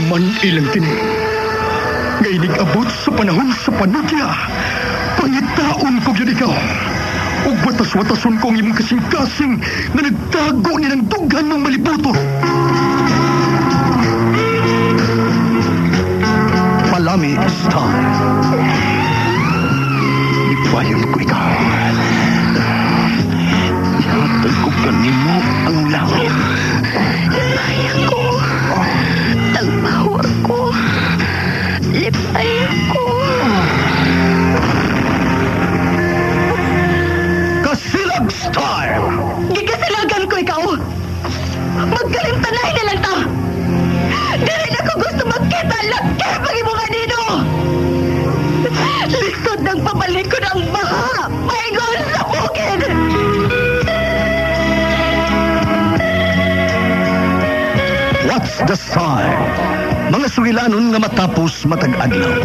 man ilang kini. Ngay abot sa panahon sa panudya, pangitaon ko yun ikaw. O watas-watason kong imong kasing-kasing na nagtago ni ng dughan ng malibuto. Palami Star. Ipayon ko ikaw. Ihatag ko kanimo ang langit. Lipay ako. Tagpahor ko. Lipay ako. Kasilag Star! Gikasilagan ko ikaw. Magkalimtanay na lang ta. Dili na ko gusto magkita. Laki pag-ibunga dito. Lisod ng papalikod ang baha. Maingon sa bukid. What's the sign? Mga sugilanon nga matapos matag-adlaw.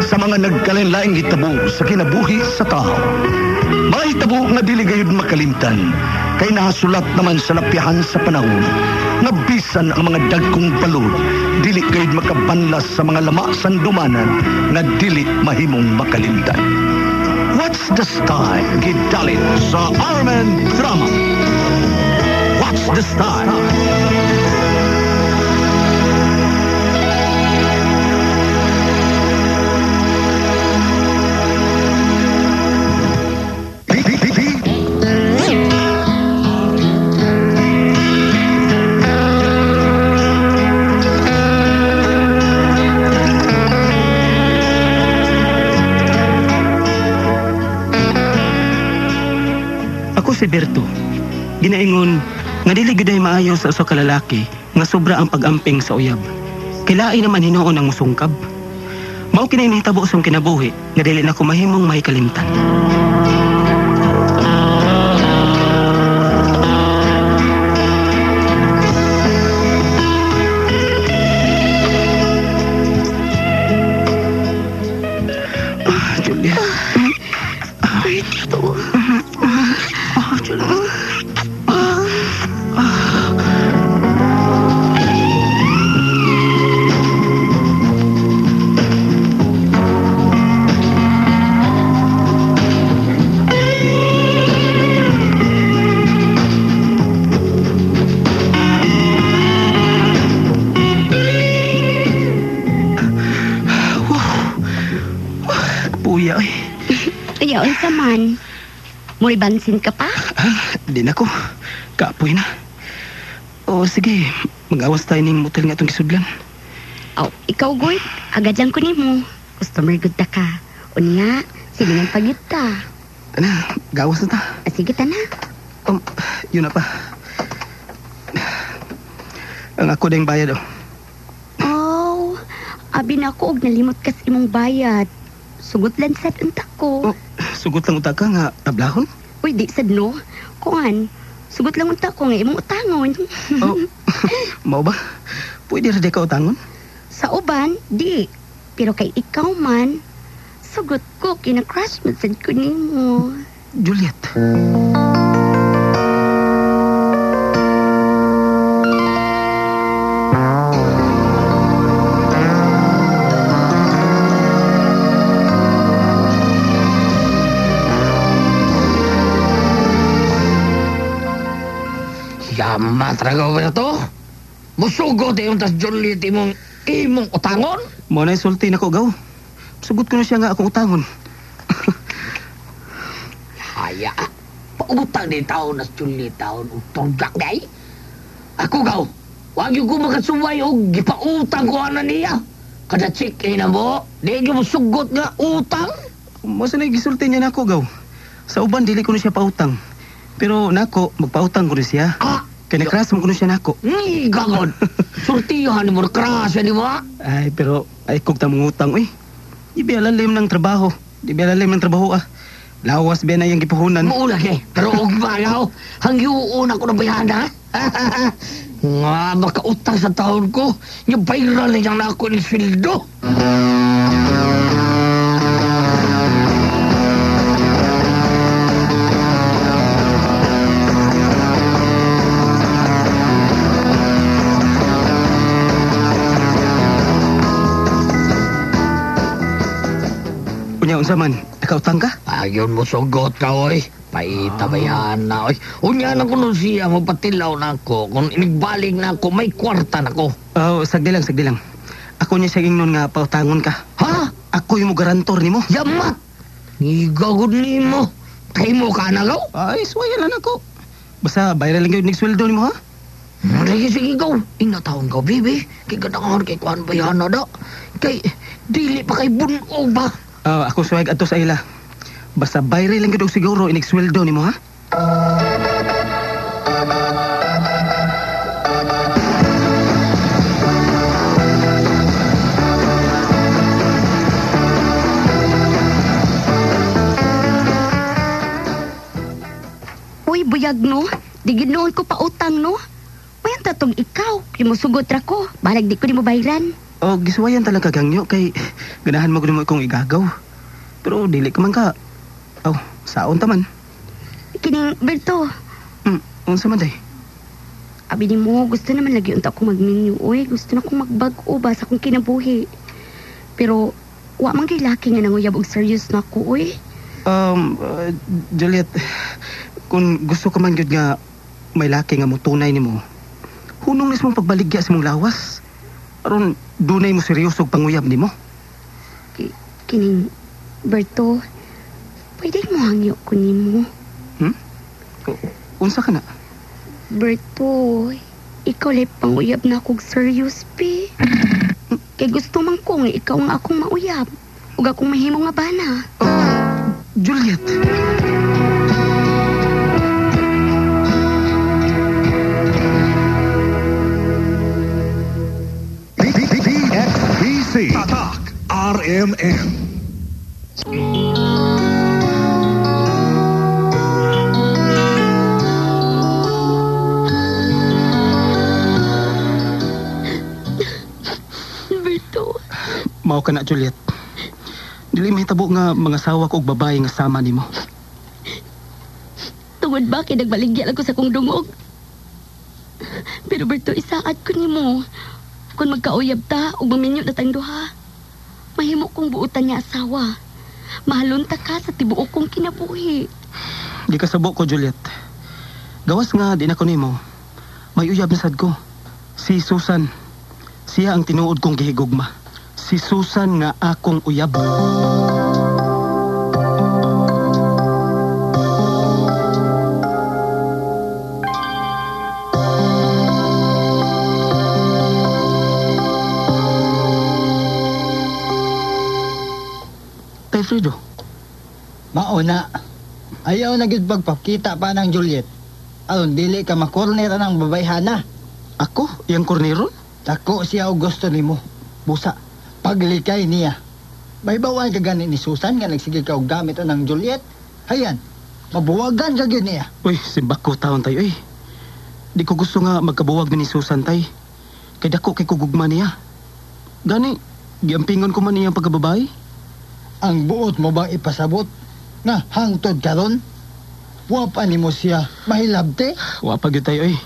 Sa mga nagkalinlaing hitabo sa kinabuhi sa tao. Mga hitabo nga dili gayud makalimtan. Kay nahasulat naman sa lapihan sa panahon. Nga bisan ang mga dagkong balod. Dili gayud makabanlas sa mga lama sandumanan. Nga dili mahimong makalimtan. What's the style? Gidalit sa Armen Drama. What's the style? Si Berto, ginaingon nga dili gyud ay maayo sa usa ka lalaki nga sobra ang pag-amping sa uyab. Kilain naman hinuon ang musungkab. Mao kinay nahitabo sa kinabuhi nga dili na ko mahimong mahikalimtan. Julia. Puya ay. Ayaw sa man. Muribansin ka pa? Di na ko. Kaapoy na. O sige, mag-awas tayo ng motel nga itong kisudlan. Aw, ikaw Goy, agad lang ko nimo. Customer good ta ka. Unya, silingan pagit ta. Tana, gawas na ta. Sige ta na. Yun na pa. Ang ako ding bayad Oh, abi na ako og nalimot kas imong bayad. Sugot lang sad unta ko. Sugot lang utak ka nga tablahon? Uy, di sad no. Kuan, sugot lang unta ko nga imong utangon. Mau ba? Pwede rin ka utangon? Sa uban, di. Pero kay ikaw man, sugot ko kina-crush mo sad ko nimo. Juliet. Yaman talaga ba na to? Musugot yung tas Juliet imong utangon? Mo na isulti na ko, gaw. Sugot ko na siya nga akong utangon. Haya, pautang din taon nas Juliet taon utongak day. Ako gaw, wag yung ko makasuway o gipautang ko na niya. Kada check na mo, di mo sugot nga utang. Masa na gisulti niya na ako, gaw. Sa uban, dili ko na siya pautang. Pero nako, magpautang ko na siya. Kaya nakras mo ko na siya nako. Gagod. Surtihan mo, nakras yan, di ba? Ay, pero ay kog tamang utang, uy. Di ba alalim ng trabaho? Di ba alalim ng trabaho, ah? Lawas ba na yung gipuhunan? Maulag eh. Pero og bayaw, hanggiuon ako na bayana. Nga, makautang sa taon ko. Yung viral na niyang na ako ni Sildo. Unsa man, ikaw ka? Ayon mo sugot ka, oy. Paita bayan na, oy. Unya na ko nun siya, magpatilaw na ako. Kung inigbalik na ako, may kwarta na ko. Oh, sagdi lang. Ako niya siya ingnon nga pautangon ka. Ha? Ako yung garantor nimo. Yamat! Nigagod ni mo. Kay mo ka na, gaw? Ay, suwaya lang ako. Basta bayra lang yung sweldo nimo, ha? Sige, gaw. Inataon ka, baby. Kay ganangan kay kuhan bayan na da. Kay, dili pa kay bunog ba? Ako suwag ato sa ila. Basta bayra lang yung siguro sweldo nimo, ha? Buyag no, di ginoon ko pa utang no. Mayan tatong ikaw, kimusugot ra ko, balag di ko ni mo bayran. Oh, giswayan talaga gangyo kay ganahan mo kuno kong igagaw. Pero dili ka man ka. Oh, saon ta man. Kining Berto, Unsa man day? abi ni mo, gusto naman lagi unta ko magminyo. Uy, gusto na akong magbag-o ba sa akong kinabuhi. Pero, wa man kay laki nga nanguyab og serious na ako, uy. Juliet, kung gusto ka man gyud nga may laki nga mo tunay nimo, hunong nis mong pagbaligya sa mong lawas. Aron dunay mo seryoso og panguyab nimo. Kining Berto, pwede mo hangyo ko nimo. Unsa ka na? Berto, ikaw lay panguyab na akong serious, pi. Kay gusto man ko nga ikaw nga akong mauyab. Ug akong mahimo nga bana. Juliet. PXPC. Tatak RMN. Berto, Mao ka na, Juliet. Dili mahitabo nga mga asawa ko og babae nga sama nimo. tungod ba kay nagbaligya lang ko sa kong dungog. Pero Berto, isaad ko nimo. Kung magkauyab ta o maminyo na tayong duha, mahimo kong buutan niya asawa. Mahalon ta ka sa tibuok kong kinabuhi. Di ka sabok ko, Juliet. Gawas nga din ako nimo. May uyab na sad ko. Si Susan. Siya ang tinuod kong gihigugma. Si Susan nga akong uyab. Tay Fredo. Mauna, ayaw na gid pagpakita pa ng Juliet. Aron dili ka makornera ng babayhana. Ako? Yang korneron? Dako siya og gusto nimo. Busa, paglikay niya. May bawal ka gani ni Susan nga nagsige ka og gamit ng Juliet. Hayan, mabuwagan ka gyud niya. Uy, simbak ko taon tayo eh. Di ko gusto nga magkabuwag ni Susan tay. Kay dako kay kugugma niya. Gani, giampingon ko man niyang pagkababay. Ang buot mo ba ipasabot nga hangtod karon? Wa pa nimo siya mahilabte? Wa pa gyud tayo eh.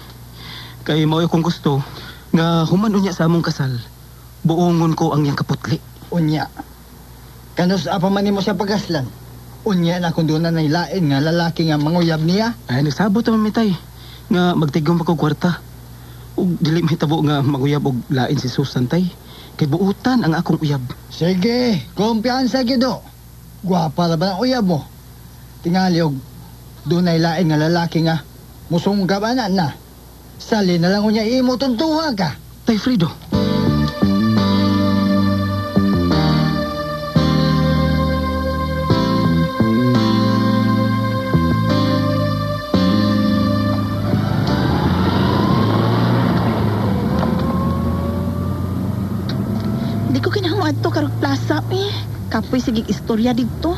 Kay mao kung gusto nga human unya sa among kasal. Buongon ko ang iyang kaputli. Unya. Kanus apa man nimo siya pagaslan? Unya na kung doon na nailain nga lalaki nga manguyab niya? Ay, nagsabot naman mitay. Nga magtigong pa ko kwarta. Ug dili mahitabo nga maguyab og lain si Susan tay. Kay buutan ang akong uyab. Sige, kumpiyansa gido. Gwapa na ba ang uyab mo? Tingali og doon nailain nga lalaki nga musunggab na. Sali na lang unya imo tuntuha ka. Tay Fredo. Di ko kinahangad to karong plaza eh. Kapoy sigig istorya dito.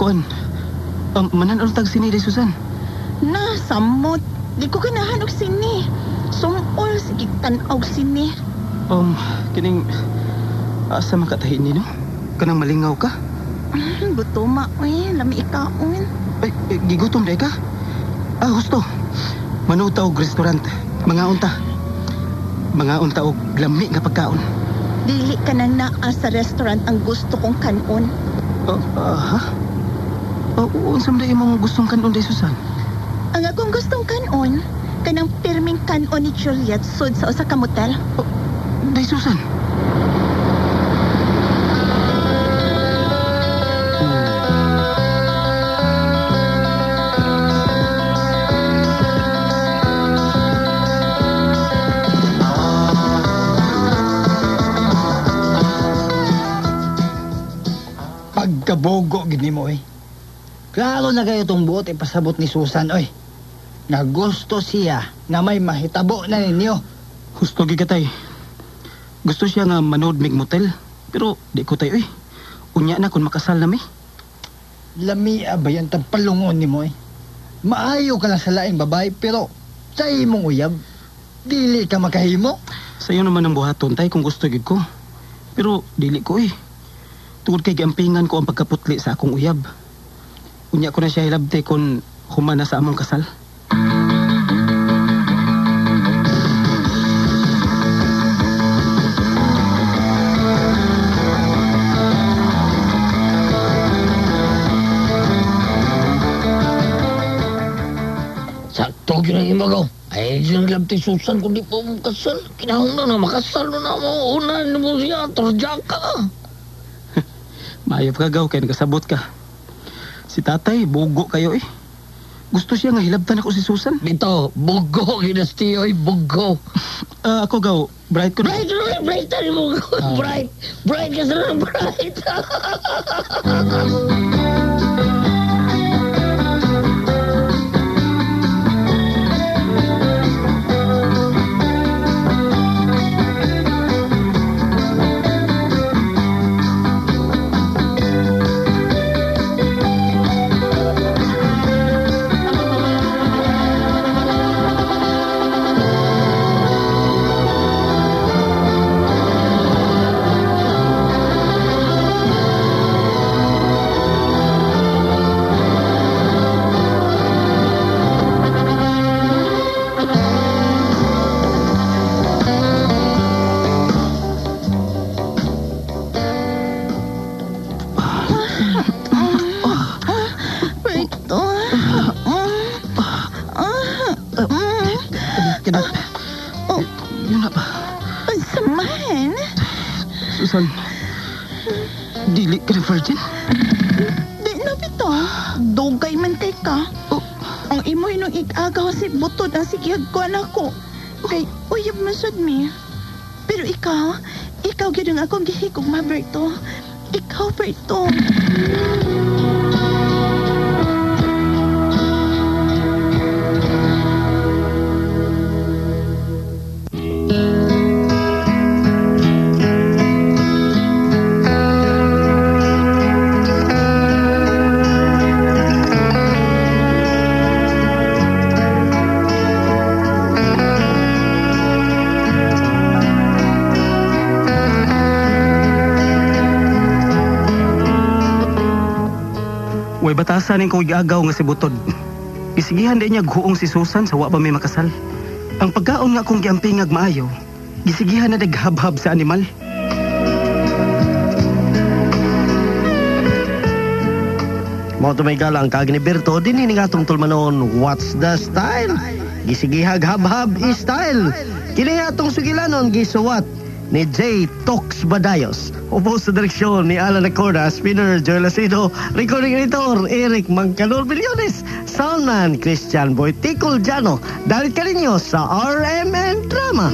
Kuan. Manan tag sini day Susan. Na, samot. Di ko kinahan og sini. Sumol sigig tan-aw sini. Kining asa makatahin ni no? Kanang malingaw ka? Gutoma eh, lami ikaon. Ay, gigutom day ka? Gusto. Manuta og restaurant. Mga unta og lami nga pagkaon. Dili ka nang naa sa restaurant ang gusto kong kanon. Ha? Unsam day imong gustong kanon day Susan? Ang akong gustong kanon, kanang pirming kanon ni Juliet sud sa usa ka motel. Day Susan. Pagkabogo gini mo Klaro na kayo itong buot ipasabot ni Susan nga gusto siya nga may mahitabo na ninyo. Gusto gigatay. Gusto siya nga manood mig motel. Pero di ko tayo Unya na kung makasal na mi. Lami abayan tang palungon ni mo Maayo ka lang sa laing babae pero sa imong uyab dili ka makahimo. Sayo naman ang buhaton tay kung gusto gid ko. Pero dili ko Tungod kay giampingan ko ang pagkaputli sa akong uyab. Unya ko na siya hilabte kung humana sa among kasal. Sakto kinahimagaw. Ay, siyang labti Susan kung di pa mo kasal. Kinahong na makasal na mo. Unan mo siya, torjak ka. Maayop ka gaw, kaya nagkasabot ka. Si tatay, bugo kayo Gusto siya nga hilabtan ako si Susan. Bito, bugo, kinastiyo bugo. Ako gaw, bright ko na. Bright tali mo. Bright ka sa bright. Susan, dili ka na virgin? Di na bito. Dugay man kay ka. Ang imoy nung ikagaw si butod ang sigyagkuan ako. Kay uyab masud mi. Pero ikaw gyud ang akong gihigog, Berto. Ikaw, Berto. Way batasan ning ko igagaw nga si Butod. Gisigihan din niya guong si Susan sa wa pa may makasal. Ang pagkaon nga kung giampingag maayo, gisigihan na naghabhab sa animal. Mo to may galang kag ni Berto dinhi nga atong tulmanon. What's the style? Gisigihag habhab style. Kini atong sugilanon gisuwat ni J. Tox Badayos. Upo sa direksyon ni Alan Acorda, spinner Joel Lacido, recording editor Eric Mangkalor Bilyones, soundman Christian Boyticol Jano. Dalit ka ninyo sa RMN Drama.